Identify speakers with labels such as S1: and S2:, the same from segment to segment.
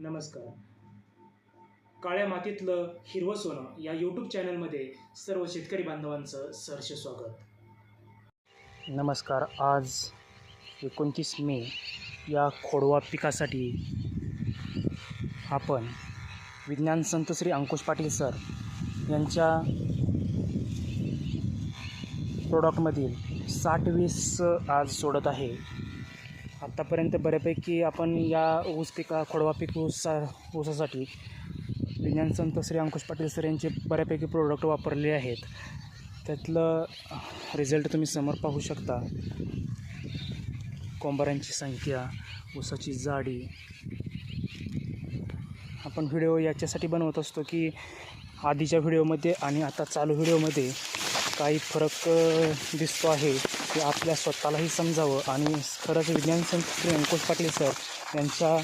S1: नमस्कार. काळ्या मातीतलं हिरवं सोनं या यूट्यूब चॅनलमध्ये सर्व शेतकरी बांधवांचं सहर्ष स्वागत. नमस्कार. आज 29 मे या खोडवा पिकासाठी आपण विज्ञान संत श्री अंकुश पाटील सर यांच्या प्रोडक्टमधील 60-20 आज सोडत आहे. आत्तापर्यंत बऱ्यापैकी आपण या खोडवा पीक ऊसासाठी विज्ञान संत श्री अंकुश पाटील सर यांचे बऱ्यापैकी प्रोडक्ट वापरले आहेत. त्यातलं रिझल्ट तुम्ही समोर पाहू शकता. कोंबाऱ्यांची संख्या, ऊसाची जाडी. आपण व्हिडिओ याच्यासाठी बनवत असतो की आधीच्या व्हिडिओमध्ये आणि आता चालू व्हिडिओमध्ये काही फरक दिसतो आहे ते आपल्या स्वतःलाही समजावं आणि खरंच विज्ञान संत श्री अंकुश पाटील सर यांच्या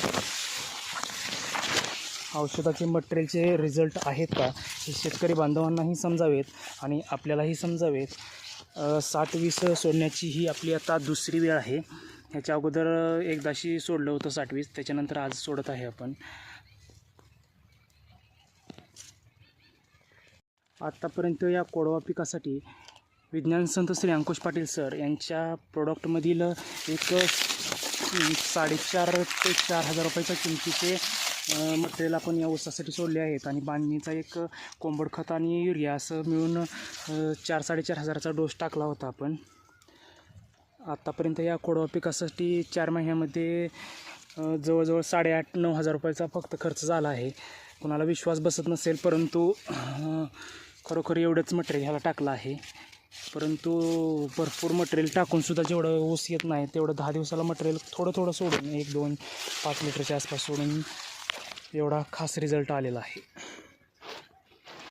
S1: औषधाचे मटेरियलचे रिझल्ट आहेत का हे शेतकरी बांधवांनाही समजावेत आणि आपल्यालाही समजावेत. 60-20 सोडण्याची ही आपली आता दुसरी वेळ आहे. ह्याच्या अगोदर एकदाशी सोडलं होतं 60-20, त्याच्यानंतर आज सोडत आहे आपण. आत्तापर्यंत या खोडवा पिकासाठी विज्ञान संत श्री अंकुश पाटील सर यांच्या प्रोडक्टमधील एक 4,500 ते 4,000 रुपयाच्या किमतीचे मटेरियल आपण या ऊसासाठी सोडले आहेत आणि बांधणीचा एक कोंबड खत आणि युरिया असं मिळून 4-4,500 हजाराचा डोस टाकला होता आपण. आत्तापर्यंत या खोडवा पिकासाठी 4 महिन्यामध्ये जवळजवळ 8,500-9 हजार रुपयाचा फक्त खर्च झाला आहे. कोणाला विश्वास बसत नसेल, परंतु खरोखर एवढंच मटेरियल ह्याला टाकलं आहे. परंतु भरपूर मटेरियल टाकूनसुद्धा जेवढं ऊस येत नाही तेवढं 10 दिवसाला मटेरियल थोडं सोडून 1-2-5 लिटरच्या आसपास सोडून एवढा खास रिझल्ट आलेला आहे.